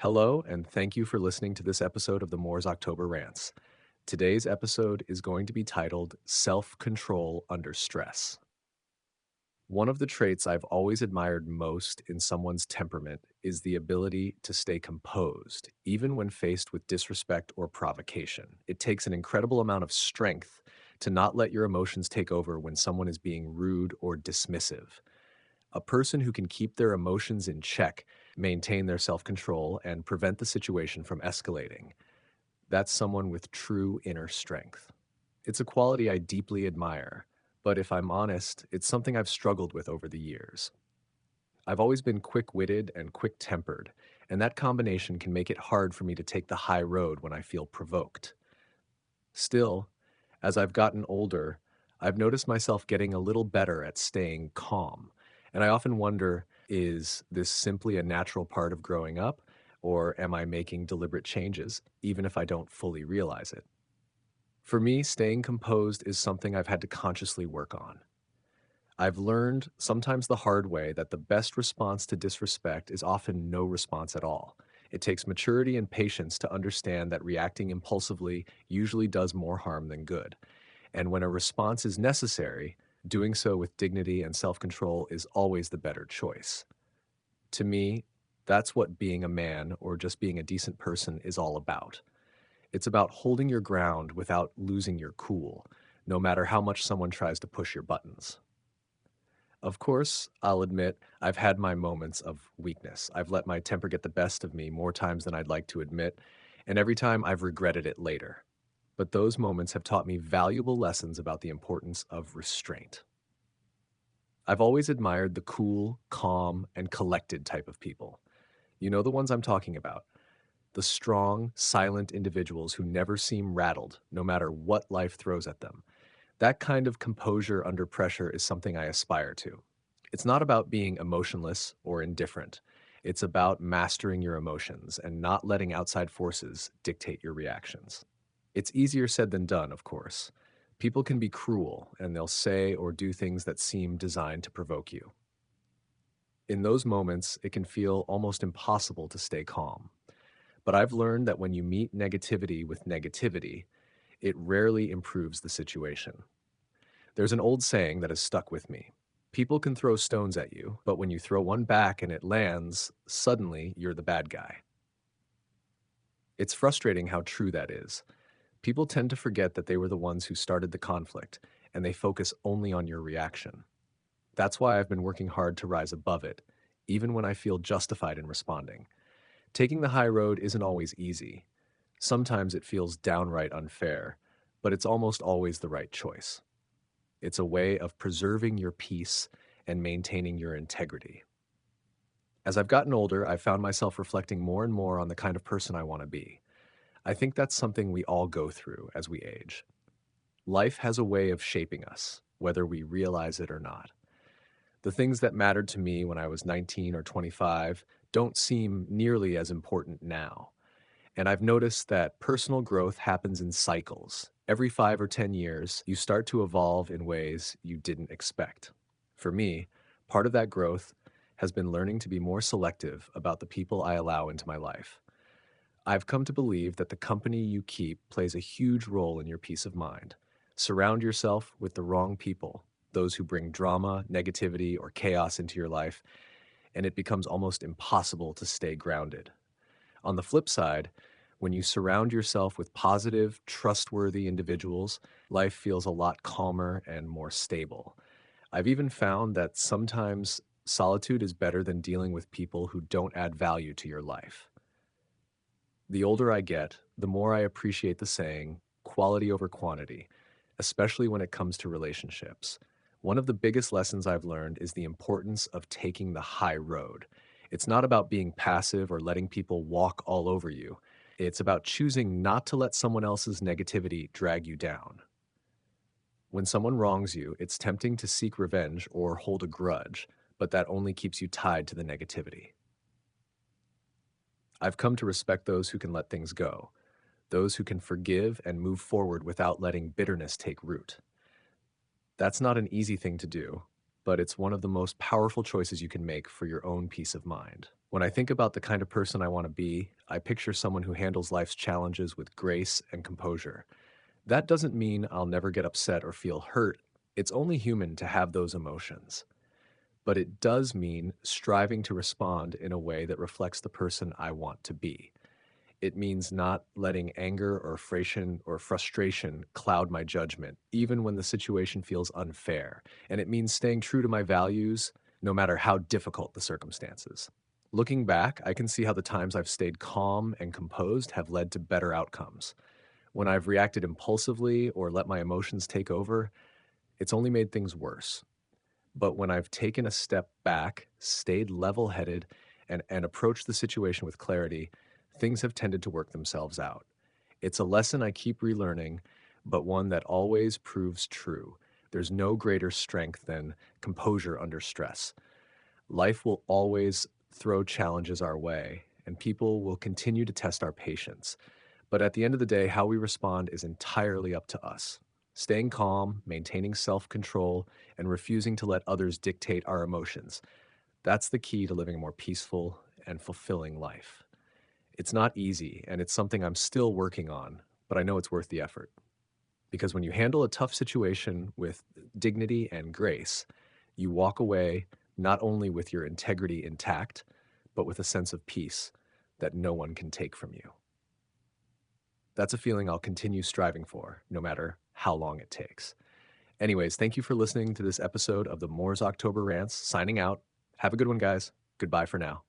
Hello, and thank you for listening to this episode of the Moore's October Rants. Today's episode is going to be titled Self Control Under Stress. One of the traits I've always admired most in someone's temperament is the ability to stay composed, even when faced with disrespect or provocation. It takes an incredible amount of strength to not let your emotions take over when someone is being rude or dismissive. A person who can keep their emotions in check, maintain their self control, and prevent the situation from escalating. That's someone with true inner strength. It's a quality I deeply admire, but if I'm honest, it's something I've struggled with over the years. I've always been quick witted and quick tempered, and that combination can make it hard for me to take the high road when I feel provoked. Still, as I've gotten older, I've noticed myself getting a little better at staying calm. And I often wonder, is this simply a natural part of growing up, or am I making deliberate changes, even if I don't fully realize it? For me, staying composed is something I've had to consciously work on. I've learned, sometimes the hard way, that the best response to disrespect is often no response at all. It takes maturity and patience to understand that reacting impulsively usually does more harm than good. And when a response is necessary, doing so with dignity and self control is always the better choice. To me, that's what being a man or just being a decent person is all about. It's about holding your ground without losing your cool, no matter how much someone tries to push your buttons. Of course, I'll admit I've had my moments of weakness. I've let my temper get the best of me more times than I'd like to admit, and every time I've regretted it later. But those moments have taught me valuable lessons about the importance of restraint. I've always admired the cool, calm, and collected type of people. You know the ones I'm talking about. The strong, silent individuals who never seem rattled, no matter what life throws at them. That kind of composure under pressure is something I aspire to. It's not about being emotionless or indifferent. It's about mastering your emotions and not letting outside forces dictate your reactions. It's easier said than done, of course. People can be cruel, and they'll say or do things that seem designed to provoke you. In those moments, it can feel almost impossible to stay calm. But I've learned that when you meet negativity with negativity, it rarely improves the situation. There's an old saying that has stuck with me. People can throw stones at you, but when you throw one back and it lands, suddenly you're the bad guy. It's frustrating how true that is. People tend to forget that they were the ones who started the conflict, and they focus only on your reaction. That's why I've been working hard to rise above it, even when I feel justified in responding. Taking the high road isn't always easy. Sometimes it feels downright unfair, but it's almost always the right choice. It's a way of preserving your peace and maintaining your integrity. As I've gotten older, I've found myself reflecting more and more on the kind of person I want to be. I think that's something we all go through as we age. Life has a way of shaping us, whether we realize it or not. The things that mattered to me when I was 19 or 25 don't seem nearly as important now. And I've noticed that personal growth happens in cycles. Every 5 or 10 years, you start to evolve in ways you didn't expect. For me, part of that growth has been learning to be more selective about the people I allow into my life. I've come to believe that the company you keep plays a huge role in your peace of mind. Surround yourself with the wrong people, those who bring drama, negativity, or chaos into your life, and it becomes almost impossible to stay grounded. On the flip side, when you surround yourself with positive, trustworthy individuals, life feels a lot calmer and more stable. I've even found that sometimes solitude is better than dealing with people who don't add value to your life. The older I get, the more I appreciate the saying, quality over quantity, especially when it comes to relationships. One of the biggest lessons I've learned is the importance of taking the high road. It's not about being passive or letting people walk all over you. It's about choosing not to let someone else's negativity drag you down. When someone wrongs you, it's tempting to seek revenge or hold a grudge, but that only keeps you tied to the negativity. I've come to respect those who can let things go, those who can forgive and move forward without letting bitterness take root. That's not an easy thing to do, but it's one of the most powerful choices you can make for your own peace of mind. When I think about the kind of person I want to be, I picture someone who handles life's challenges with grace and composure. That doesn't mean I'll never get upset or feel hurt. It's only human to have those emotions. But it does mean striving to respond in a way that reflects the person I want to be. It means not letting anger or frustration cloud my judgment, even when the situation feels unfair. And it means staying true to my values, no matter how difficult the circumstances. Looking back, I can see how the times I've stayed calm and composed have led to better outcomes. When I've reacted impulsively or let my emotions take over, it's only made things worse. But when I've taken a step back, stayed level headed, and approached the situation with clarity, things have tended to work themselves out. It's a lesson I keep relearning, but one that always proves true. There's no greater strength than composure under stress. Life will always throw challenges our way, and people will continue to test our patience. But at the end of the day, how we respond is entirely up to us. Staying calm, maintaining self control, and refusing to let others dictate our emotions. That's the key to living a more peaceful and fulfilling life. It's not easy, and it's something I'm still working on, but I know it's worth the effort. Because when you handle a tough situation with dignity and grace, you walk away not only with your integrity intact, but with a sense of peace that no one can take from you. That's a feeling I'll continue striving for, no matter how long it takes. Anyways, thank you for listening to this episode of the Moore's October Rants. Signing out. Have a good one, guys. Goodbye for now.